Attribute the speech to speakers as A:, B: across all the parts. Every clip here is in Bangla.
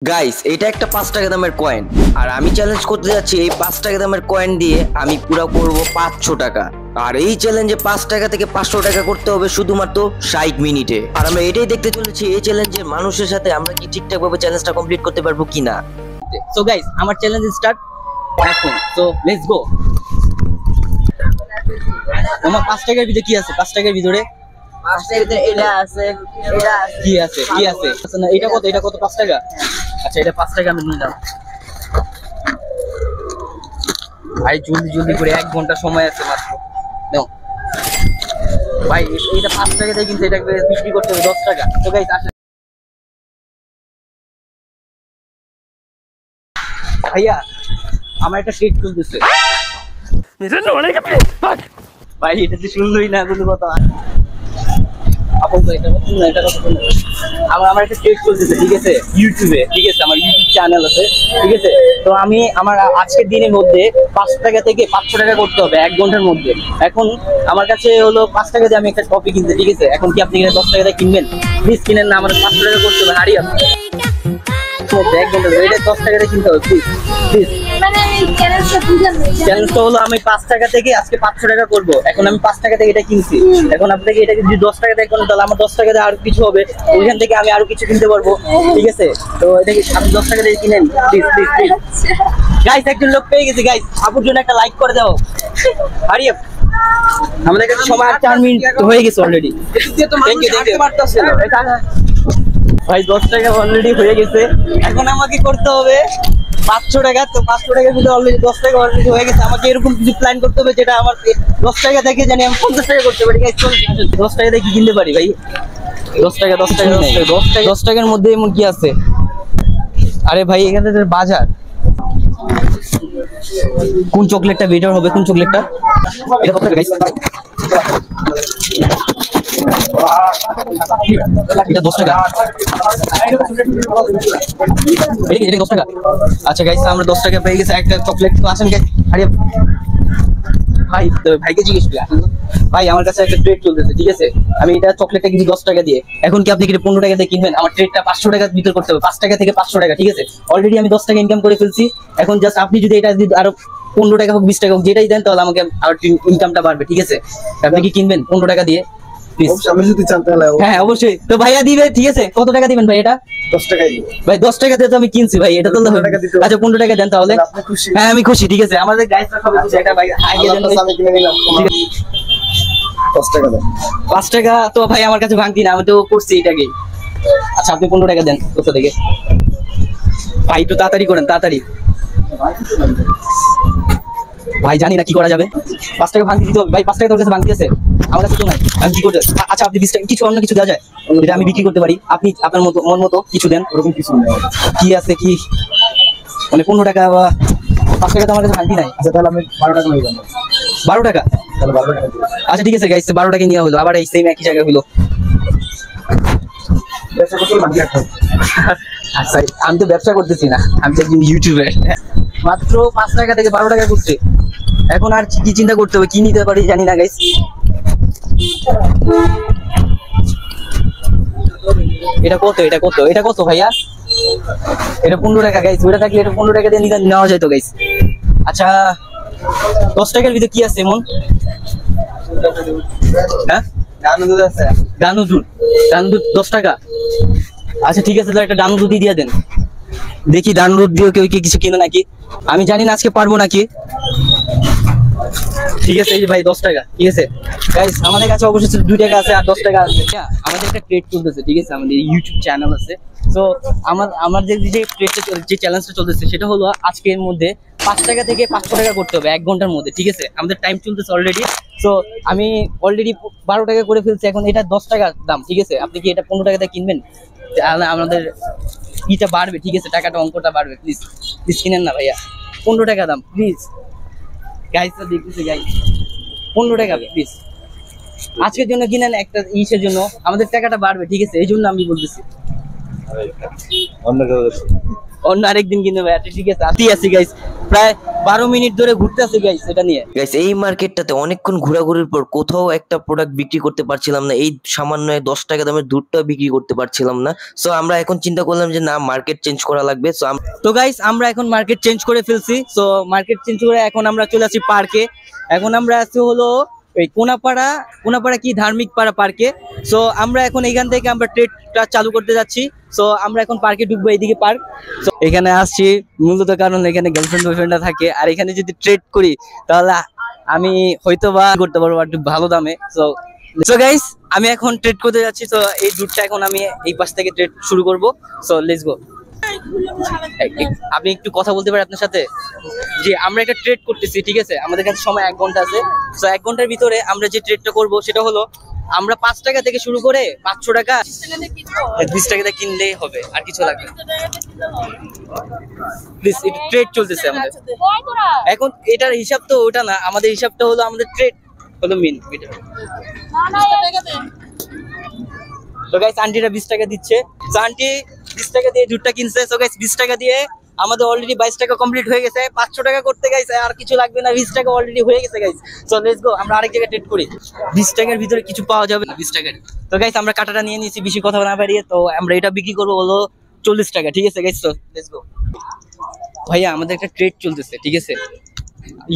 A: গাইস এটা একটা 5 টাকা দামের কয়েন আর আমি চ্যালেঞ্জ করতে যাচ্ছি এই 5 টাকা দামের কয়েন দিয়ে আমি পুরো করব 500 টাকা। আর এই চ্যালেঞ্জে 5 টাকা থেকে 500 টাকা করতে হবে শুধুমাত্র 60 মিনিটে। আর আমরা এটাই দেখতে চলেছি এই চ্যালেঞ্জের মানুষের সাথে আমরা কি ঠিকঠাক ভাবে চ্যালেঞ্জটা কমপ্লিট করতে পারবো কিনা।
B: সো গাইস আমার চ্যালেঞ্জ স্টার্ট এখন। So let's go. আমার 5 টাকার ভিতরে কি আছে? 5 টাকার ভিতরে
C: 5 টাকার ভিতরে এটা আছে, এটা
B: কি আছে? কি আছে? আচ্ছা না, এটা কত? এটা কত? 5 টাকা। আচ্ছা এটা 5 টাকা আমি নিলাম। ভাই জলদি জলদি করে 1 ঘন্টা সময় আছে মাত্র। নাও ভাই, এটা 5 টাকা দিয়ে কিন্তু এটা বিক্রি করতে হবে 10 টাকা। তো গাইস আসেন। ভাইয়া আমার একটা ট্রিট চলতেছে। ভাই এটা তো শুনলই না কোনো কথা। আমার একটা ট্রিট চলতেছে, ঠিক আছে, ইউটিউবে, ঠিক আছে, আমার ইউটিউব চ্যানেল আছে, ঠিক আছে। তো আমি আমার আজকের দিনের মধ্যে 5 টাকা থেকে 500 টাকা করতে হবে 1 ঘন্টার মধ্যে। এখন আমার কাছে হলো 5 টাকা দিয়ে আমি একটা কপি কিনতে, ঠিক আছে। এখন কি আপনি 10 টাকা দিয়ে কিনবেন? প্লিজ কিনেন না, আমার 500 টাকা করতে হবে। হারিয়ে 1 ঘন্টা এটা 10 টাকা দিয়ে কিনতে হবে, প্লিজ প্লিজ। চ্যালেঞ্জটা হলো আমি 5 টাকা থেকে আজকে 500 টাকা করবো। এখন আমি 5 টাকা থেকে এটা কিনছি। এখন আপনাকে এটা যদি 10 টাকা দিয়ে করেন তাহলে আমার 10 টাকা দিয়ে আরো কিছু হবে, ওইখান থেকে আমি আরো কিছু কিনতে পারবো, ঠিক আছে। তো এটা কি আপনি 10 টাকা দিয়ে কিনেন, প্লিজ প্লিজ প্লিজ। গাইস একজন লোক পেয়ে গেছে, গাইস আপুর জন্য একটা লাইক করে দাও। হারিয়ে আমাদের কাছে সময় 4 মিনিট হয়ে গেছে অলরেডি। ভাই 10 টাকা অলরেডি হয়ে গেছে। এখন আমাকে করতে হবে 500 টাকা। তো 500 টাকার ভিতরে অলরেডি 10 টাকা অলরেডি হয়ে গেছে। আমাকে এরকম কিছু প্ল্যান করতে হবে যেটা আমার 10 টাকা থেকে জানি আমি 50 টাকা করতে পারি। 10 টাকা দিয়ে কি কিনতে পারি ভাই? 10 টাকা 10 টাকার মধ্যে এমন কি আছে? আরে ভাই এখানে তো বাজার। কোন চকলেটটা বেটার হবে? কোন চকলেটটা? এটা কত টাকা গাইস? এটা 10 টাকা। এটা 10 টাকা। আচ্ছা গাইস আমরা 10 টাকা পেয়ে গেছে একটা চকলেট। তো আসেন গাইস। আরে ভাই ভাইকে জিজ্ঞেস করি। ভাই আমার কাছে একটা ট্রেড চলতেছে, ঠিক আছে। আমি এটা চকলেটটা কিনছি 10 টাকা দিয়ে। এখন কি আপনি কি 15 টাকা দিয়ে কিনবেন? আমার ট্রেডটা 500 টাকার ভিতর করতে হবে। 5 টাকা থেকে 500 টাকা, ঠিক আছে। অলরেডি আমি 10 টাকা ইনকাম করে ফেলছি। এখন জাস্ট আপনি যদি এটা আরো 15 টাকা হোক 20 টাকা হোক যেটাই দেন তাহলে আমাকে আর ইনকামটা বাড়বে, ঠিক আছে। আপনি কি কিনবেন 15 টাকা দিয়ে?
D: আমি যদি চান তাহলে
B: হ্যাঁ অবশ্যই। তো ভাইয়া দিবে, ঠিক আছে। কত টাকা দিবেন ভাই? এটা
D: 10 টাকাই
B: ভাই 10 টাকা দিয়ে তো আমি কিনছি ভাই, এটা তো আচ্ছা 15 টাকা দেন তাহলে।
D: আপনি খুশি?
B: হ্যাঁ আমি খুশি, ঠিক আছে। আমাদের গাইসরা সবাই খুশি। একটা ভাই আইডিয়া দেন।
D: আমি কিনে নিলাম। 10 টাকা দেন।
B: 5 টাকা তো ভাই আমার কাছে ভাঙতি না, আমি তো করছি এটাকে। আচ্ছা আপনি 15 টাকা দেন কোথা থেকে? ভাই একটু তাড়াতাড়ি করেন, তাড়াতাড়ি। ভাই জানি না কি করা যাবে। 5 টাকা ভাঙতি দিতে হবে ভাই। 5 টাকা তোর কাছে ভাঙতি আছে? আমার কাছে তো নাই। আমি কি করতে? আচ্ছা আপনি 20 টাকা কিছু অন্য কিছু দেওয়া যায় যেটা আমি বিক্রি করতে পারি? আপনি আপনার মতো মন মতো কিছু দেন।
D: ওরকম কিছু নেই।
B: কি আছে কি মানে 15 টাকা বা 5 টাকা তো আমার কাছে ভাঙতি নাই।
D: আচ্ছা তাহলে আমি 12 টাকা নিয়ে যাবো।
B: 12 টাকা?
D: তাহলে 12 টাকা দিই।
B: আচ্ছা ঠিক আছে গাইস, 12 টাকা নিয়ে হলো। আবার এই সেম একই জায়গায় হলো।
D: ব্যবসা করতে বাকি রাখতে হবে।
B: আচ্ছা আমি তো ব্যবসা করতেছি না, আমি তো একজন ইউটিউবার। মাত্র 5 টাকা থেকে 12 টাকা করছে। এখন আর কি চিন্তা করতে হবে, কি নিতে পারি জানি না গাইস। এটা কত? এটা কত? এটা কত ভাইয়া? এটা 15 টাকা গাইস। ওটা থাকলে এটা 15 টাকা দিয়ে নেওয়া যায় তো গাইস। আচ্ছা 10 টাকার ভিতরে কি আছে এমন? হ্যাঁ
D: গান দুধ আছে।
B: ডানু দুধ। ডানু দুধ 10 টাকা। আচ্ছা ঠিক আছে, তাহলে একটা ডানু দুধই দিয়ে দেন। দেখি ডানু দুধ দিয়ে কেউ কি কিছু কিনে নাকি। আমি জানি না আজকে পারবো নাকি। ঠিক আছে এই যে ভাই 10 টাকা, ঠিক আছে। গাইস আমাদের কাছে অবশ্যই 2 টাকা আছে আর 10 টাকা আছে। আমাদের একটা ট্রেড চলতেছে, ঠিক আছে। আমাদের ইউটিউব চ্যানেল আছে। তো আমার যে ট্রেডটা যে চ্যালেঞ্জটা চলতেছে সেটা হলো আজকের মধ্যে 5 টাকা থেকে 500 টাকা করতে হবে 1 ঘন্টার মধ্যে, ঠিক আছে। আমাদের টাইম চলতেছে অলরেডি। তো আমি অলরেডি 12 টাকা করে ফেলছি। এখন এটা 10 টাকা দাম, ঠিক আছে। আপনি কি এটা 15 টাকা দিয়ে কিনবেন? আমাদের ইটা বাড়বে, ঠিক আছে, টাকাটা অঙ্কটা বাড়বে। প্লিজ প্লিজ কিনেন না ভাইয়া। 15 টাকা দাম প্লিজ। গাইস তো দেখতেছে গাইস, 15 টাকা প্লিজ। আজকের জন্য কিনেন, একটা ইসের জন্য আমাদের টাকাটা বাড়বে, ঠিক আছে। এই জন্য আমি বলতেছি।
D: অন্য কেউ
B: অন্য আরেকদিন কিনবে ভাই। ঠিক আছে আসি গাইস। প্রায় 12 মিনিট ধরে ঘুরতে আছে গাইস এটা নিয়ে।
A: গাইস এই মার্কেটটাতে অনেকক্ষণ ঘোরাঘুরির পর কোথাও একটা প্রোডাক্ট বিক্রি করতে পারছিলাম না, এই সামান্য 10 টাকা দামের দুধটা বিক্রি করতে পারছিলাম না। সো আমরা এখন চিন্তা করলাম যে না, মার্কেট চেঞ্জ করা লাগবে।
B: তো গাইস আমরা এখন মার্কেট চেঞ্জ করে ফেলছি। সো মার্কেট চেঞ্জ করে এখন আমরা চলে আসি পার্কে। এখন আমরা আছি হলো এই কোনাপাড়া কি ধার্মিক পাড়া পার্কে। সো আমরা এখন এখান থেকে আমরা ট্রেডটা চালু করতে যাচ্ছি। সো আমরা এখন পার্কে ঢুকবো, এইদিকে পার্ক। সো এখানে আসছি মূলত কারণ এখানে গার্লফ্রেন্ড বয়ফ্রেন্ডরা থাকে, আর এখানে যদি ট্রেড করি তাহলে আমি হয়তো বা করতে পারবো একটু ভালো দামে। সো গাইস আমি এখন ট্রেড করতে যাচ্ছি। তো এই দুধটা এখন আমি এই পাশ থেকে ট্রেড শুরু করব। So let's go. আপনি একটু কথা বলতে পারেন আপনার সাথে? যে আমরা একটা ট্রেড করতেছি, ঠিক আছে? আমাদের কাছে সময় 1 ঘন্টা আছে। তো 1 ঘন্টার ভিতরে আমরা যে ট্রেডটা করব সেটা হলো আমরা 5 টাকা থেকে শুরু করে 500 টাকা 20 টাকাতে কিনলেই হবে, আর কিছু লাগবে না। প্লিজ, এটা ট্রেড চলতেছে আমাদের এখন। এটার হিসাব তো ওটা না, আমাদের হিসাবটা হলো আমাদের ট্রেড হলো মেন। তো গাইস আন্টিরা 20 টাকা দিচ্ছে। তো আন্টি 20 টাকা দিয়ে দুধটা কিনছে। সো গাইস 20 টাকা দিয়ে আমাদের অলরেডি 22 টাকা কমপ্লিট হয়ে গেছে। 500 টাকা করতে গাইস আর কিছু লাগবে না, 20 টাকা অলরেডি হয়ে গেছে গাইস। সো লেটস গো, আমরা আরেক জায়গায় ট্রেড করি। 20 টাকার ভিতরে কিছু পাওয়া যাবে না 20 টাকার। তো গাইস আমরা কাটাটা নিয়ে নিয়েছি, বেশি কথা না বাড়িয়ে। তো আমরা এটা বিক্রি করবো হলো 40 টাকা, ঠিক আছে গাইস? তো লেটস গো। ভাইয়া আমাদের একটা ট্রেড চলতেছে, ঠিক আছে?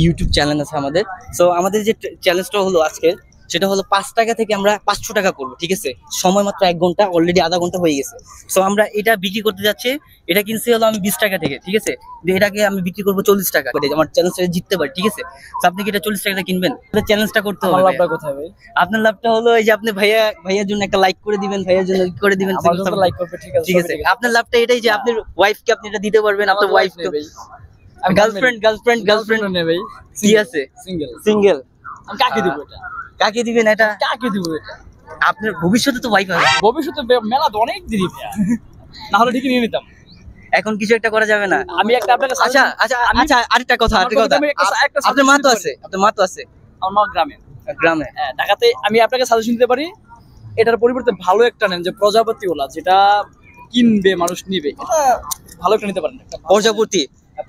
B: ইউটিউব চ্যানেল আছে আমাদের। সো আমাদের যে চ্যালেঞ্জটা হলো আজকে সেটা হলো 5 টাকা থেকে আমরা 500 টাকা করবো, ঠিক আছে? সময় মাত্র 1 ঘন্টা, অলরেডি আধা ঘন্টা হয়ে গেছে। সো আমরা এটা বিক্রি করতে যাচ্ছি। এটা কিনছি হলো আমি 20 টাকা থেকে, ঠিক আছে? এটাকে আমি বিক্রি করবো 40 টাকা। আমার চ্যালেঞ্জটা জিততে পারি, ঠিক আছে? তো আপনি কি এটা 40 টাকা কিনবেন? চ্যালেঞ্জটা করতে হবে।
D: লাভটা কোথায় ভাই?
B: আপনার লাভটা হলো এই যে আপনি ভাইয়ার জন্য একটা লাইক করে দিবেন, ভাইয়ার জন্য করে দিবেন,
D: লাইক করবে, ঠিক আছে?
B: ঠিক আছে? আপনার লাভটা এটাই যে আপনার ওয়াইফকে আপনি এটা দিতে পারবেন। আপনার ওয়াইফ গার্লফ্রেন্ড
D: নেই ভাই,
B: কি আছে? সিঙ্গেল।
D: আমি কাকে দিব এটা?
B: কাকে দিবেন এটা?
D: কাকে দিব এটা?
B: আপনার ভবিষ্যতে তো ওয়াইফ হবে।
D: ভবিষ্যতে মেলা তো অনেক দেরি ভাইয়া, না হলে ঠিকই নিয়ে নিতাম।
B: এখন কিছু একটা করা যাবে না।
D: আমি একটা আপনাকে
B: আচ্ছা আরেকটা কথা। আপনার মা তো আছে,
D: আমার মা গ্রামে।
B: হ্যাঁ,
D: ঢাকাতে আমি আপনাকে সাজেশন দিতে পারি, এটার পরিবর্তে ভালো একটা নেন, যে প্রজাপতি ওলা, যেটা কিনবে মানুষ নিবে, এটা ভালো একটা নিতে পারেন।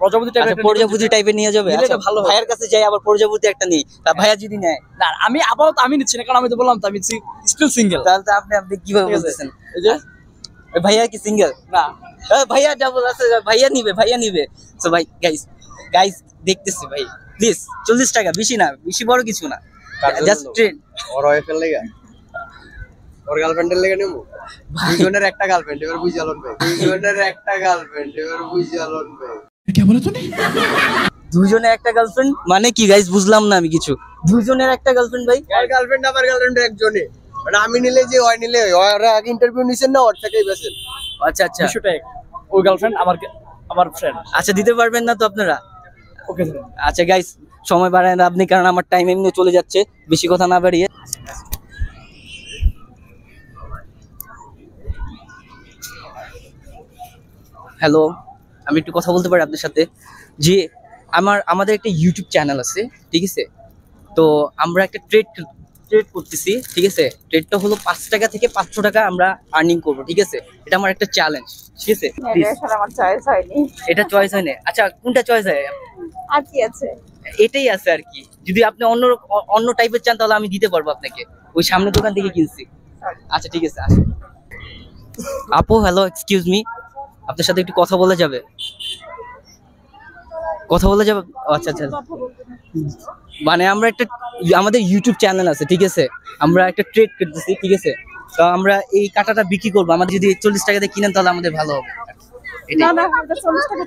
B: প্রজাপতি টাইপের নিয়ে যাবে।
D: নিলে এটা ভালো হয়।
B: ভাইয়ের কাছে যাই, আবার প্রজাপতি একটা নেই, তা ভাইয়া যদি নেয়।
D: না, আমি আপাতত আমি নিচ্ছি না, কারণ আমি তো বললাম তো আমি স্টিল সিঙ্গেল।
B: তাহলে তো আপনি কিভাবে বলতেছেন?
D: এই যে
B: ওই ভাইয়া কি সিঙ্গেল?
D: না,
B: ভাইয়া ডাবল আছে, ভাইয়া নিবে। তো ভাই গাইস দেখতেছি ভাই, প্লিজ 40 টাকা, বেশি না, বেশি বড় কিছু না, জাস্ট ট্রেড।
E: ওর ওয়াইফের লেগে, ওর গার্লফ্রেন্ডের লেগে নেবো। দুইজনের একটা গার্লফ্রেন্ড, এবার বুঝে আলোন ভাই। দুইজনের একটা গার্লফ্রেন্ড, এবার বুঝে আলোন ভাই।
B: দুইজনের একটা গার্লফ্রেন্ড মানে কি গাইস? বুঝলাম না আমি কিছু। দুইজনের একটা গার্লফ্রেন্ড ভাই?
E: ওর গার্লফ্রেন্ড আমার গার্লফ্রেন্ড একজনই, মানে আমি নিলে যে হয় নিলে ওরা আগে ইন্টারভিউ নিছেন না, ওর থেকেই বেছেন।
B: আচ্ছা
D: বিষয়টা ওই গার্লফ্রেন্ড আমার ফ্রেন্ড।
B: আচ্ছা, দিতে পারবেন না তো আপনারা?
D: ওকে
B: আচ্ছা গাইস, সময় বাড়ায় না আপনি, কারণ আমার টাইম এমনি চলে যাচ্ছে। বেশি কথা না বাড়িয়ে হ্যালো, আমি একটু কথা বলতে পারি আপনার সাথে? যে আমাদের একটা ইউটিউব চ্যানেল আছে, ঠিক আছে? তো আমরা একটা ট্রেড করতেছি, ঠিক আছে? ট্রেডটা হলো 5 টাকা থেকে 500 টাকা আমরা আর্নিং করবো, ঠিক আছে? এটা আমার একটা চ্যালেঞ্জ, ঠিক আছে?
C: আমার চয়েস হয়নি।
B: এটা চয়েস হয় না? আচ্ছা, কোনটা চয়েস হয়?
C: আর কি আছে?
B: এটাই আছে আর কি। যদি আপনি অন্য টাইপের চান তাহলে আমি দিতে পারবো আপনাকে। ওই সামনের দোকান থেকে কিনছি। আচ্ছা ঠিক আছে, আসুন। আপু হ্যালো, এক্সকিউজ মি, আপনার সাথে একটু কথা বলা যাবে? আচ্ছা মানে আমরা আমাদের ইউটিউব চ্যানেল আছে, ঠিক আছে? আমরা একটা ট্রেড করতেছি, ঠিক আছে? তো আমরা এই কাটাটা বিক্রি করবো। আমাদের যদি 40 টাকা দিয়ে কিনেন তাহলে আমাদের ভালো হবে।
C: না 40 টাকা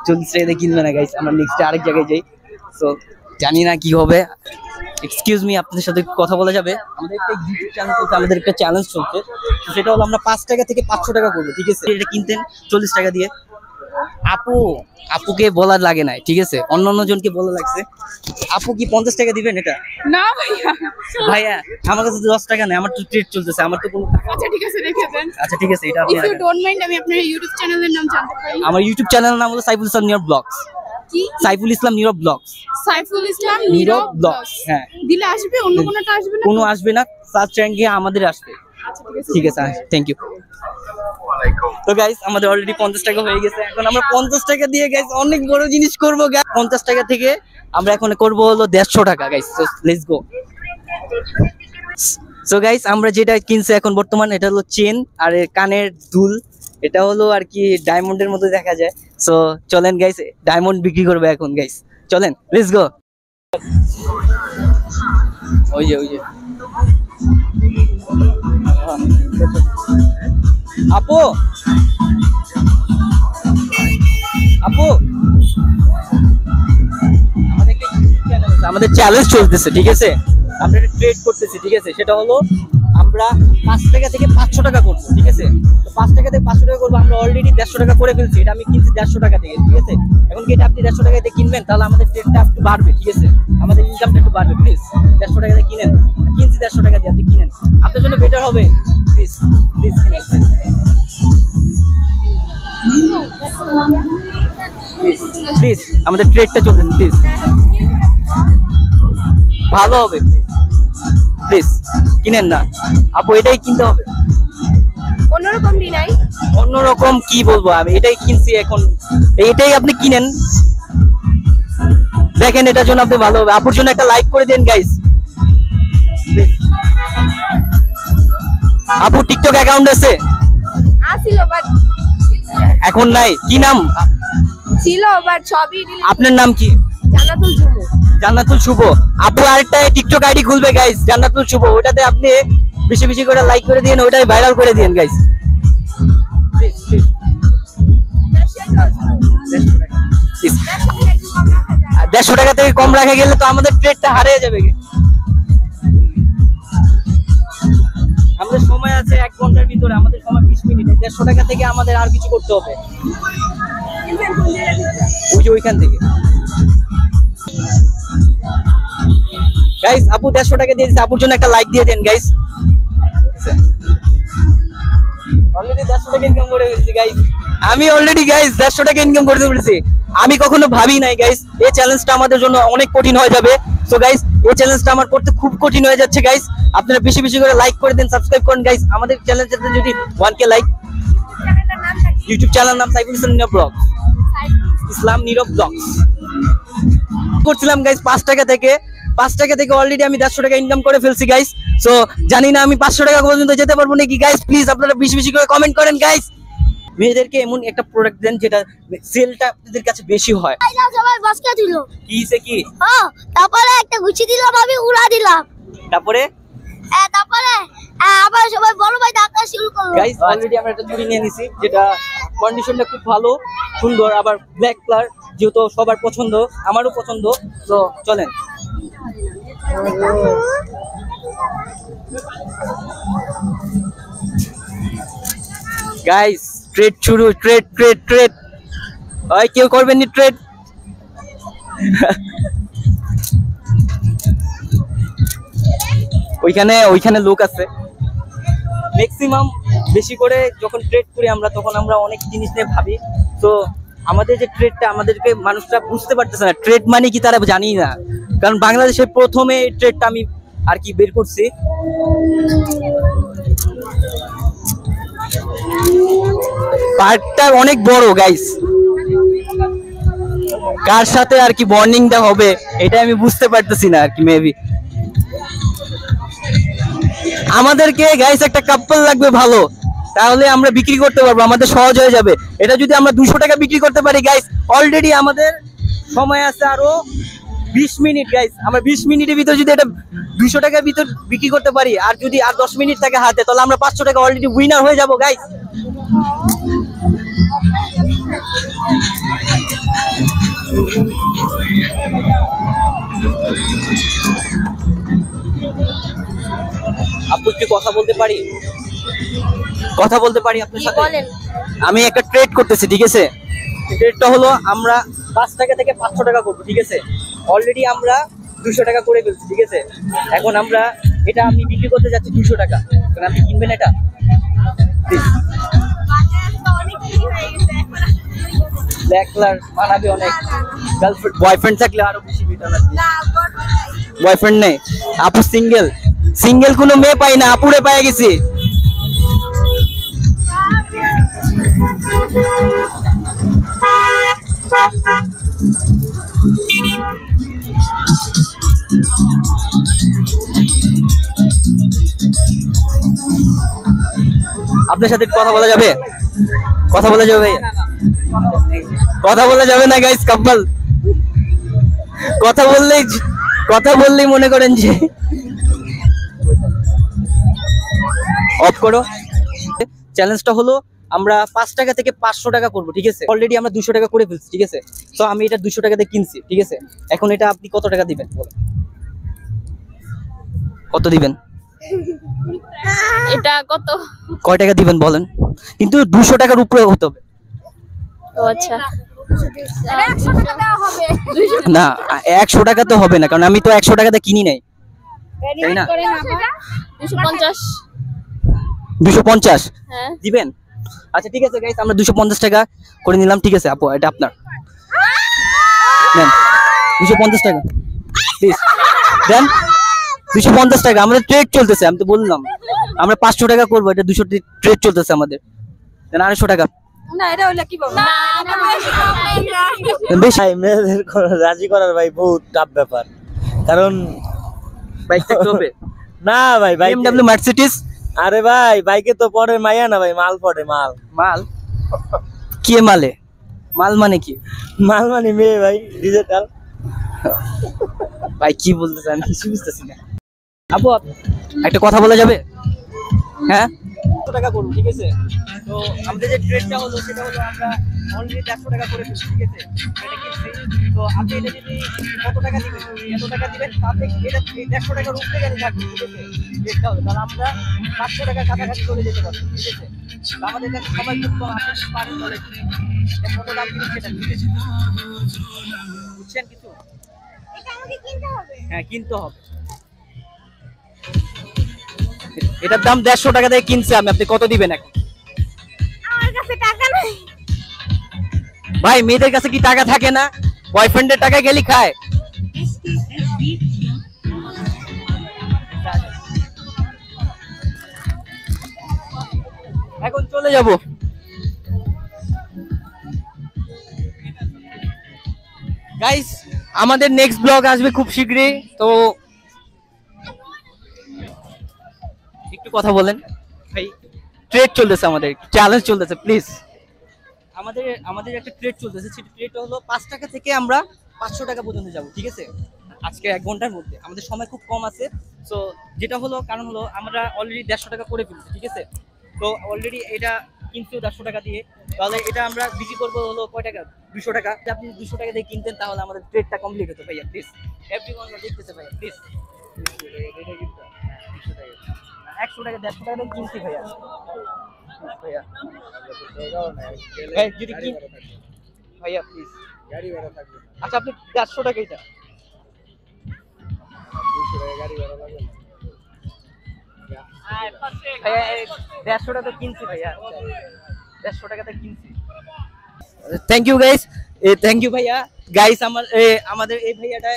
B: 40 টাকা দিয়ে কিনবে না গাইস, আমরা নেক্সট আরেক জায়গায় যাই। সো জানি না কি হবে। এক্সকিউজ মি, আপনাদের সাথে কথা বলা যাবে? আমাদের একটা ইউটিউব চ্যানেল চলছে, আমাদের একটা চ্যালেঞ্জ চলছে। তো সেটা হলো আমরা 5 টাকা থেকে 500 টাকা করবো, ঠিক আছে? এটা কিনতেন 40 টাকা দিয়ে। আপুকে বলার লাগে নাই, ঠিক আছে? অন্য জনকে বলা লাগছে। আপু কি 50 টাকা দিবেন এটা?
F: না
B: ভাইয়া আমার কাছে তো 10 টাকা নেই, আমার তো ট্রেড চলতেছে, আমার তো কোনো।
F: আচ্ছা ঠিক আছে, রেখে দেন।
B: আচ্ছা ঠিক আছে, এটা আপনি
F: ইফ ইউ ডোন্ট মাইন্ড, আমি আপনার ইউটিউব চ্যানেলের নাম জানতে পারি?
B: আমার ইউটিউব চ্যানেলের নাম হলো সাইফুল ইসলাম নীরব ব্লগস।
F: কি?
B: সাইফুল ইসলাম নীরব ব্লগস।
F: সাইফুল ইসলাম
B: নীরব
F: নীরব
B: ব্লগস,
F: ব্লগস।
B: হ্যাঁ।
F: দিলে আসবে? অন্য কোনটা আসবে না?
B: কোনো আসবে না, সার্চ র্যাঙ্কে আমাদের আসবে। ঠিক আছে, থ্যাংক ইউ। তো গাইস আমাদের অলরেডি 50 টাকা হয়ে গেছে। এখন আমরা 50 টাকা দিয়ে গাইস অনেক বড় জিনিস করব। 50 টাকা থেকে আমরা এখন করব হলো 150 টাকা guys. So let's go. So guys আমরা যেটা কিনছি এখন বর্তমান এটা হলো চেন আর এর কানের দুল। এটা হলো আর কি ডায়মন্ডের মতো দেখা যায়। সো চলেন গাইস ডায়মন্ড বিক্রি করবে এখন গাইস, চলেন লেটস গো। ওই যে আপু আমাদের চ্যালেঞ্জ চলতেছে, ঠিক আছে? আমরা একটা ট্রেড করতেছি, ঠিক আছে? সেটা হলো আমরা 5 টাকা থেকে 500 টাকা করবো, ঠিক আছে? তো 5 টাকা থেকে 500 টাকা করবো। আমরা অলরেডি 150 টাকা করে ফেলছি। এটা আমি কিনছি 150 টাকা থেকে, ঠিক আছে? এখন কি এটা আপনি 150 টাকা দিয়ে কিনবেন? তাহলে আমাদের ট্রেডটা একটু বাড়বে, ঠিক আছে? আমাদের ইনকামটা একটু বাড়বে। প্লিজ 150 টাকা দিয়ে কিনেন। কিনছি 150 টাকা দিয়ে, আপনি কিনেন, আপনার জন্য বেটার হবে। প্লিজ প্লিজ কিনেন, প্লিজ আমাদের ট্রেডটা চলতেছে, প্লিজ ভালো হবে, প্লিজ কিনেন না আপু, এটাই কিনতে হবে।
C: অন্যরকম ডিনাই,
B: অন্যরকম কি বলবো আমি, এটাই কিনছি এখন, এটাই আপনি কিনেন, দেখেন এটার জন্য আপনি ভালো হবে। আপুর জন্য একটা লাইক করে দেন গাইস। আপু টিকটক অ্যাকাউন্ট আছে?
C: আসিল বাট
B: এখন নাই। কি নাম?
C: ছিল বাট সবই
B: আপনার নাম কি?
C: জান্নাতুল জুমু।
B: জান্নাতুল শুভ। আপু আরেকটা টিকটক আইডি খুলবে গাইস, জান্নাতুল শুভ। ওটাতে আপনি বেশি বেশি করে লাইক করে দিন, ওটাই ভাইরাল করে দিন গাইস। 150 টাকা থেকে কম রাখা গেলে তো আমাদের ট্রেডটা হারিয়ে যাবে। আমাদের সময় আছে 1 ঘন্টার ভিতরে, আমাদের সময় 20 মিনিট। 150 টাকা থেকে আমাদের আর কিছু করতে হবে। ওই যে ওইখান থেকে গাইস আপু 150 টাকা দিয়ে দিয়েছে। আপুর জন্য একটা লাইক দিয়ে দেন গাইস। অলরেডি 150 টাকা ইনকাম করে ফেলেছি গাইস। আমি অলরেডি গাইস 150 টাকা ইনকাম করতে পেরেছি। আমি কখনো ভাবি নাই গাইস এই চ্যালেঞ্জটা আমাদের জন্য অনেক কঠিন হয়ে যাবে। সো গাইস এই চ্যালেঞ্জটা আমার করতে খুব কঠিন হয়ে যাচ্ছে গাইস। আপনারা বেশি বেশি করে লাইক করে দেন, সাবস্ক্রাইব করেন গাইস। আমাদের চ্যালেঞ্জের যদি 1k লাইক, ইউটিউব চ্যানেল নাম সাইফুল ইসলাম নীরব ব্লগস, ইসলাম নীরব ব্লগস করছিলাম গাইস 5 টাকা থেকে। 5 টাকা থেকে অলরেডি আমি 150 টাকা ইনকাম করে ফেলছি গাইস। সো জানি না আমি 500 টাকা পর্যন্ত যেতে পারবো নাকি গাইস। প্লিজ আপনারা বেশি বেশি করে কমেন্ট করেন গাইস। মেয়েদেরকে এমন একটা প্রোডাক্ট দেন যেটা সেলটা আপনাদের কাছে বেশি হয়।
G: সবাই বসকা দিল
B: কিসে কি?
G: তারপরে একটা গুছি দিলাম, আমি উড়া দিলাম।
B: তারপরে
G: তারপরে আবার সবাই বড় ভাই ডাকা শুরু করলো।
B: গাইস অলরেডি আমরা একটা চুড়ি নিয়ে নিছি, যেটা কন্ডিশনটা খুব ভালো, সুন্দর, আবার ব্ল্যাক কালার, যেহেতু সবার পছন্দ, আমারও পছন্দ। তো চলেন গাইস ট্রেড শুরু। ট্রেড ট্রেড ট্রেড ওই কেউ করবেন নি ট্রেড? ওইখানে লোক আছে ম্যাক্সিমাম। বেশি করে যখন ট্রেড করি আমরা, তখন আমরা অনেক জিনিস নিয়ে ভাবি। তো আমাদের যে ট্রেডটা, আমাদেরকে মানুষরা বুঝতে পারতেছে না ট্রেড মানে কি, তারা জানি না। কারণ বাংলাদেশে প্রথমে ট্রেডটা আমি আর কি বের করছি। পার্কটা অনেক বড় গাইস, কার সাথে আর কি বন্ডিংটা হবে এটা আমি বুঝতে পারতেছি না আর কি। মেবি আমাদেরকে গাইস একটা কাপল লাগবে ভালো, তাহলে আমরা বিক্রি করতে পারবো, আমাদের সহজ হয়ে যাবে। এটা যদি আমরা 200 টাকা বিক্রি করতে পারি গাইস, অলরেডি আমাদের সময় আছে আরো 20 মিনিট গাইস। আমরা 20 মিনিটের ভিতর যদি এটা 200 টাকার ভিতর বিক্রি করতে পারি, আর যদি আর 10 মিনিট থাকে হাতে, তাহলে আমরা 500 টাকা অলরেডি উইনার হয়ে যাবো গাইস। আপু কি কথা বলতে পারি? কথা বলতে পারি আপনার সাথে? আমি একটা ট্রেড করতেছি, ঠিক আছে? ট্রেডটা হলো আমরা 5 টাকা থেকে 500 টাকা করবো, ঠিক আছে? অলরেডি আমরা 200 টাকা করে ফেলছি, ঠিক আছে? এখন আমরা এটা আমি বিক্রি করতে যাচ্ছি 200 টাকা। আপনি কিনবেন এটা? ব্ল্যাক কালার মানাবে অনেক। গার্লফ্রেন্ড বয়ফ্রেন্ড থাকলে আরো বেশি বেটার লাগবে। বয়ফ্রেন্ড নেই, আপু সিঙ্গেল। সিঙ্গেল কোনো মেয়ে পাই না, আপুরে পাই গেছি। আপনার সাথে কথা বলা যাবে? কথা বলা যাবে? কথা বলা যাবে না গাইস, কাব্বাল। কথা বললেই মনে করেন যে অফ করো। চ্যালেঞ্জটা হলো আমরা 5 টাকা থেকে 500 টাকা করব, ঠিক আছে? অলরেডি আমরা 200 টাকা করে ফেলছি, ঠিক আছে? তো আমি এটা 200 টাকা দিয়ে কিনছি, ঠিক আছে? এখন এটা আপনি কত টাকা দিবেন বলেন? কত দিবেন?
F: এটা কত?
B: কয় টাকা দিবেন বলেন? কিন্তু 200 টাকার উপরে হতে হবে।
F: ও আচ্ছা,
B: না 100 টাকা তো হবে না, কারণ আমি তো 100 টাকাতে কিনি নাই, তাই না?
F: 250।
B: 250
F: হ্যাঁ
B: দিবেন? আচ্ছা ঠিক আছে গাইস, আমরা 250 টাকা করে নিলাম, ঠিক আছে? আপু এটা আপনার নেন, 250 টাকা প্লিজ দেন। 250 টাকা, আমাদের ট্রেড চলতেছে, আমি তো বললাম আমরা 500 টাকা করবো, এটা 200 ট্রেড চলতেছে আমাদের। দেন 250 টাকা বেশ।
H: ভাই মেয়েদের রাজি করার ভাই বহুত টাফ ব্যাপার, কারণ
B: বাইক থাকতে হবে
H: না ভাই বাইক
B: BMW মার্সিডিজ।
H: আরে ভাই বাইকে তো পরে মাইয়া না ভাই, মাল পড়ে মাল।
B: মাল কি মালে? মাল মানে কি?
H: মাল মানে মেয়ে ভাই, ডিজিটাল।
B: ভাই কি বলতেছেন আমি কিছু বুঝতেছি না। আপু একটা কথা বলা যাবে? হ্যাঁ 100 টাকা করব, ঠিক আছে? তো আমাদের যে ট্রেডটা হলো সেটা হলো আমরা অলরেডি 150 টাকা করে ফেলছি, ঠিক আছে? এটা কিনছি। তো আপনি এটা যদি কত টাকা দিবেন, এত টাকা দিবেন, তাতে এটা 150 টাকার উপরে গেলে থাকবে, ঠিক আছে? ট্রেডটা হলো তাহলে আমরা 500 টাকা কাছাকাছি চলে যেতে পারবো, ঠিক আছে? তো আমাদের কাছে সময় খুব কম, আপনি পারেন বলে কত দাম দিবেন সেটা, ঠিক আছে? বুঝছেন কিছু? হ্যাঁ কিনতে হবে। এটার দাম 150 টাকা দিয়ে কিনছে আমি, আপনি কত দিবেন এখন?
C: আমার কাছে টাকা নাই।
B: ভাই মেয়েদের কাছে কি টাকা থাকে না? বয়ফ্রেন্ডের টাকা গেলি খায়। এখন চলে যাব। গাইস আমাদের নেক্সট ব্লগ আসবে খুব শীঘ্রই, তো একটু কথা বলেন ভাই। ট্রেড চলতেছে, আমাদের চ্যালেঞ্জ চলতেছে, প্লিজ। আমাদের একটা ট্রেড চলতেছে, সেই ট্রেডটা হলো 5 টাকা থেকে আমরা 500 টাকা পর্যন্ত যাব, ঠিক আছে? আজকে 1 ঘন্টার মধ্যে, আমাদের সময় খুব কম আছে। সো যেটা হলো কারণ হলো আমরা অলরেডি 150 টাকা করে ফেলছি, ঠিক আছে? তো অলরেডি এটা কিনছি 150 টাকা দিয়ে, তাহলে এটা আমরা বিক্রি করবো হলো কয় টাকা? 200 টাকা। আপনি 200 টাকা দিয়ে কিনতেন তাহলে আমাদের ট্রেডটা কমপ্লিট হতো ভাইয়া, প্লিজ। এভরিওয়ান দেখতেছে ভাইয়া, প্লিজ। 100 টাকা 150 টাকা দিয়ে কিনছি ভাইয়া। ভাইয়া এই যদি কিন ভাইয়া প্লিজ গাড়ি ভাড়া থাকবে। আচ্ছা আপনি 150 টাকা এটা 200 টাকা গাড়ি ভাড়া লাগবে ভাইয়া। 150 টাকা কিনছি ভাইয়া, 150 টাকাতে কিনছি। Thank you guys, thank you ভাইয়া। গাইস আমাদের এই ভাইয়াটা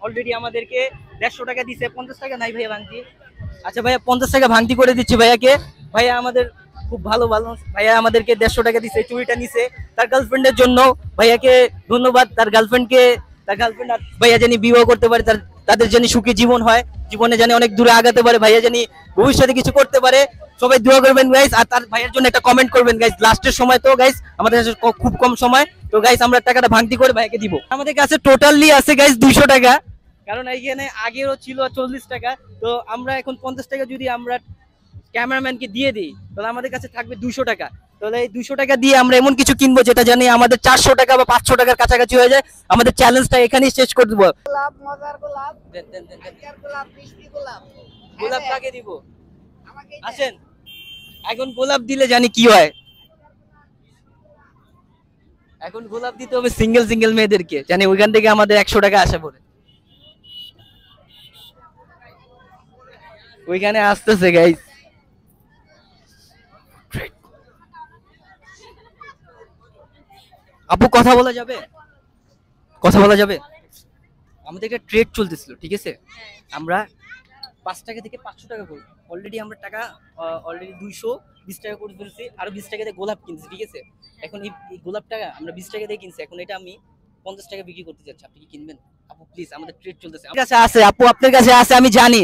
B: অলরেডি আমাদেরকে 150 টাকা দিছে, 50 টাকা নাই ভাইয়া ভাঙতি। আচ্ছা ভাইয়া 50 টাকা ভাঙতি করে দিচ্ছি ভাইয়াকে। ভাইয়া আমাদের খুব ভালো ভাইয়া আমাদেরকে 150 টাকা দিছে, চুরিটা নিছে তার গার্লফ্রেন্ডের জন্য। ভাইয়াকে ধন্যবাদ। তার গার্লফ্রেন্ড ভাইয়া জানি বিবাহ করতে পারে, তাদের জানি সুখী জীবন হয়, জীবনে জানি অনেক দূরে আগাতে পারে, ভাইয়া জানি ভবিষ্যতে কিছু করতে পারে। সবাই দোয়া করবেন গাইস, আর তার ভাইয়ের জন্য একটা কমেন্ট করবেন গাইস। লাস্টের সময় তো গাইস আমাদের কাছে খুব কম সময়, তো গাইস আমরা টাকাটা ভাঙতি করে ভাইয়াকে দিব। আমাদের কাছে টোটালি আছে গাইস 200 টাকা, কারণ এইখানে আগেও ছিল 40 টাকা। তো আমরা এখন 50 টাকা যদি আমরা ক্যামেরাম্যানকে দিয়ে দিই তাহলে আমাদের কাছে থাকবে 200 টাকা। তাহলে এই 200 টাকা দিয়ে আমরা এমন কিছু কিনবো যেটা জানি আমাদের 400 টাকা বা 500 টাকার কাছাকাছি হয়ে যায়। আমাদের চ্যালেঞ্জটা এখানেই শেষ করে দেবো।
C: গোলাপ, মজার গোলাপ,
B: দেন
C: গোলাপ, মিষ্টি গোলাপ।
B: গোলাপ কাকে দিব? আসেন এখন গোলাপ দিলে জানি কি হয়। এখন গোলাপ দিতে হবে সিঙ্গেল মেয়েদেরকে, জানি ওইখান থেকে আমাদের 100 টাকা আসে পড়ে। ওইখানে আসতেছে গাইস। আপু কথা বলা যাবে? কথা বলা যাবে? আমাদের একটা ট্রেড চলতেছিল, ঠিক আছে? আমরা 5 টাকা থেকে 500 টাকা করবো। অলরেডি আমরা টাকা অলরেডি 220 টাকা করে ফেলছি, আরো 20 টাকা দিয়ে গোলাপ কিনছি, ঠিক আছে। এখন এই গোলাপ টাকা আমরা 20 টাকা দিয়ে কিনছি, এখন এটা আমি 50 টাকা বিক্রি করতে যাচ্ছি। আপনি কি কিনবেন আপু? প্লিজ, আমাদের ট্রেড চলতেছে। আপনার কাছে আছে আপু, আপনার কাছে আছে আমি জানি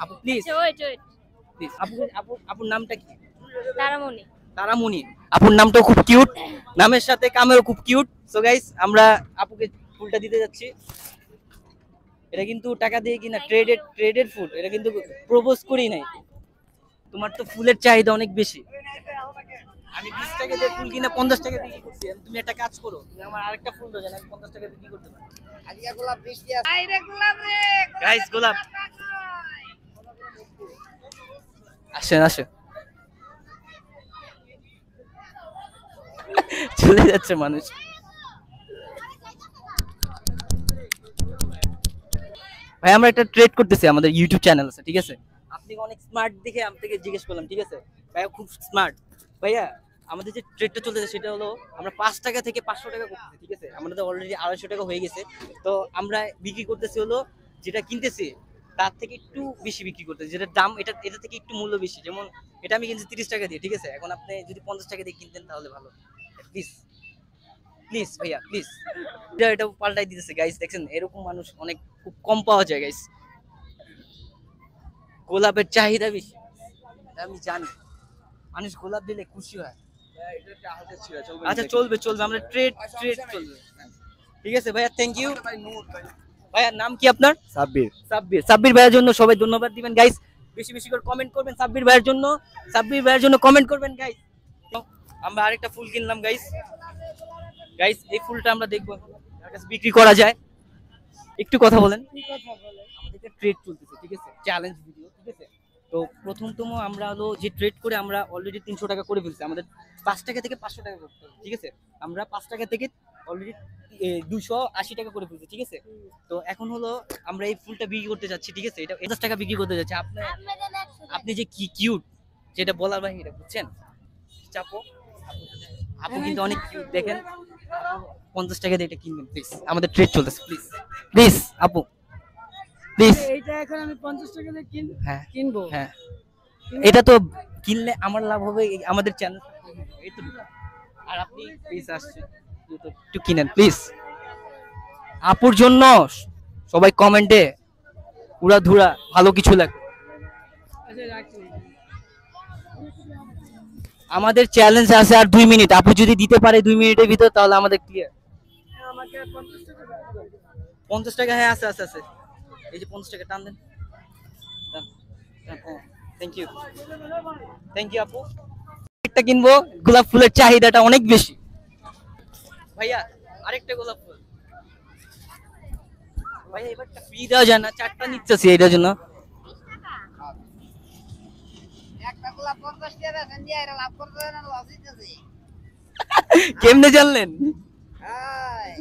B: আপু, প্লিজ
F: ওয়েট ওয়েট
B: প্লিজ। আপুর নামটা কি?
F: তারামণি।
B: তারামণি। আপুর নামটাও খুব কিউট, নামের সাথে কামেরও খুব কিউট। সো গাইস, আমরা আপুকে ফুলটা দিতে যাচ্ছি। এটা কিন্তু টাকা দিয়ে কিনা, ট্রেডেড ফুল, এটা কিন্তু প্রপোজ করি নাই। তোমার তো ফুলের চাহিদা অনেক বেশি, আমি 20 টাকা দিয়ে ফুল কিনা 50 টাকা বিক্রি করছি। তুমি একটা কাজ করো, তুমি আমার আরেকটা ফুল দাও, যেন আমি 50 টাকা বিক্রি করতে পারি।
C: আজকে গোলাপ বৃষ্টি আছে। আইরে গোলাপ রে।
B: গাইস, গোলাপ আসেন আসেন। চলে যাচ্ছে মানুষ। ভাই, আমরা একটা ট্রেড করতেছি, আমাদের ইউটিউব চ্যানেল আছে, ঠিক আছে। আপনি অনেক স্মার্ট দেখে আপনাকে জিজ্ঞেস করলাম, ঠিক আছে। ভাইয়া খুব স্মার্ট। ভাইয়া, আমাদের যে ট্রেডটা চলতেছে সেটা হলো আমরা 5 টাকা থেকে 500 টাকা করতেছি, ঠিক আছে। আমাদের অলরেডি 250 টাকা হয়ে গেছে। তো আমরা বিক্রি করতেছি হলো, যেটা কিনতেছি তার থেকে একটু বেশি বিক্রি করতেছি, যেটা দাম এটা থেকে একটু মূল্য বেশি। যেমন এটা আমি কিনছি 30 টাকা দিয়ে, ঠিক আছে। এখন আপনি যদি 50 টাকা দিয়ে কিনতেন তাহলে ভালো। প্লিজ প্লিজ ভাইয়া, প্লিজ। এটা পাল্টাই দিতেছে গাইস, দেখছেন এরকম মানুষ অনেক খুব কম পাওয়া যায় গাইস। গোলাপের চাহিদা বেশি, আমি জানি, মানুষ গোলাপ দিলে খুশি হয়। আচ্ছা, চলবে চলবে, আমরা ট্রেড চলবে, ঠিক আছে ভাইয়া। থ্যাংক ইউ ভাইয়ার নাম কি আপনার?
H: সাব্বির।
B: সাব্বির ভাইয়ের জন্য সবাই ধন্যবাদ দিবেন গাইস। বেশি বেশি করে কমেন্ট করবেন সাব্বির ভাইয়ের জন্য কমেন্ট করবেন গাইস। আমরা আরেকটা ফুল কিনলাম গাইস। এই ফুলটা আমরা দেখবো কার কাছে বিক্রি করা যায়। একটু কথা বলেন। আমাদের একটা ট্রেড চলতেছে, ঠিক আছে, চ্যালেঞ্জ ভিডিও, ঠিক আছে। তো প্রথমতম আমরা হলো যে ট্রেড করে আমরা অলরেডি 300 টাকা করে ফেলছি। আমাদের 5 টাকা থেকে 500 টাকা করতে হবে, ঠিক আছে। আমরা 5 টাকা থেকে অলরেডি 280 টাকা করে ফেলছি, ঠিক আছে। তো এখন হলো আমরা এই ফুলটা বিক্রি করতে যাচ্ছি, ঠিক আছে। এটা 50 টাকা বিক্রি করতে যাচ্ছি। আপনি যে কি কিউট, যেটা বলার বাহিরে, বুঝছেন। চাপো, আপু কিন্তু অনেক কিউট, দেখেন। 50 টাকা দিয়ে এটা কিনবেন প্লিজ, আমাদের ট্রেড চলতেছে, প্লিজ প্লিজ আপু, প্লিজ।
D: এইটা এখন আমি 50 টাকা দিয়ে
B: হ্যাঁ
D: কিনবো।
B: হ্যাঁ, এটা তো কিনলে আমার লাভ হবে, আমাদের চ্যানেল। আর আপনি প্লিজ আসছেন, একটু কিনেন প্লিজ আপুর জন্য। সবাই কমেন্টে উড়া ধুরা ভালো কিছু লাগে। আমাদের চ্যালেঞ্জ আছে আর 2 মিনিট, আপু যদি দিতে পারে 2 মিনিটের ভিতর, তাহলে আমাদের ক্লিয়ার।
D: আমাকে 50 টাকা দাও।
B: 50 টাকা, হ্যাঁ আছে আছে আছে, এই যে 50 টাকা টান দেন। থ্যাংক ইউ আপু। একটা কিনবো, গোলাপ ফুলের চাহিদাটা অনেক বেশি। ভাইয়া আরেকটা গোলাপ ফুল ভাইয়া, এবারটা ফ্রি দেওয়া যায় না? 4টা নিচ্ছি এটার জন্য।
C: একটা গোলাপ 50 টাকা বেচেন দিয়ে এটা লাভ করতে না, লস হইতেছে।
B: কেমনে জানলেন?
C: হাই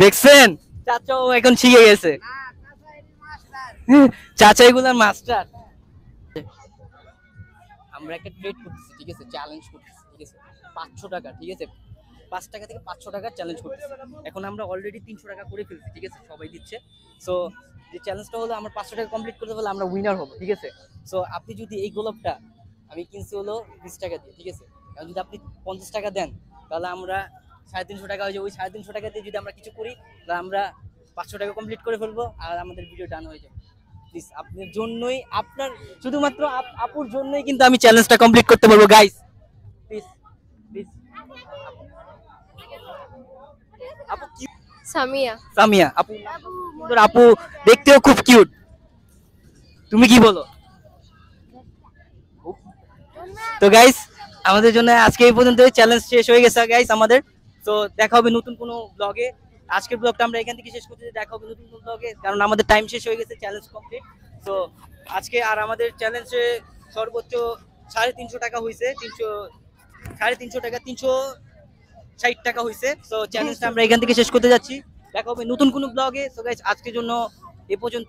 B: দেখছেন, চাচাও এখন শিখে গেছে।
C: না চাচা এর মাস্টার।
B: চাচা এগুলার মাস্টার। আমরা একটা ট্রেড করতেছি, ঠিক আছে, চ্যালেঞ্জ করতেছি, ঠিক আছে। 500 টাকা, ঠিক আছে। 5 টাকা থেকে 500 টাকা চ্যালেঞ্জ করতেছি। এখন আমরা অলরেডি 300 টাকা করে ফেলছি, ঠিক আছে, সবাই দিচ্ছে। সো যে চ্যালেঞ্জটা হলো আমরা 500 টাকা কমপ্লিট করতে পারলে আমরা উইনার হবো, ঠিক আছে। সো আপনি যদি এই গোলাপটা আমি কিনছি হলো 20 টাকা দিয়ে, ঠিক আছে, এখন যদি আপনি 50 টাকা দেন, তাহলে আমরা 350 টাকা হয়ে যাবে। ওই 350 টাকা দিয়ে যদি আমরা কিছু করি, তাহলে আমরা 500 টাকা কমপ্লিট করে ফেলবো, আর আমাদের ভিডিও ডান হয়ে যাবে। প্লিজ আপনার জন্যই, আপনার শুধুমাত্র আপুর জন্যই কিন্তু আমি চ্যালেঞ্জটা কমপ্লিট করতে পারবো গাইস। প্লিজ প্লিজ আপু কি? সামিয়া আপু সুন্দর, আপু দেখতেও খুব কিউট। তুমি কি বলো? তো গাইস, আমাদের জন্য আজকে এই পর্যন্ত চ্যালেঞ্জ শেষ হয়ে গেছে গাইস আমাদের। তো দেখা হবে নতুন কোনো ব্লগে। আজকের ব্লগটা আমরা এখান থেকে শেষ করতে, দেখা হবে নতুন কোনো ব্লগে, কারণ আমাদের টাইম শেষ হয়ে গেছে, চ্যালেঞ্জ কমপ্লিট। তো আজকে আর আমাদের চ্যালেঞ্জে সর্বোচ্চ 350 টাকা হয়েছে, 350 টাকা 360 টাকা হয়েছে। তো চ্যালেঞ্জটা আমরা এখান থেকে শেষ করতে যাচ্ছি, দেখা হবে নতুন কোনো ব্লগে। সো গাইস, আজকের জন্য এ পর্যন্ত।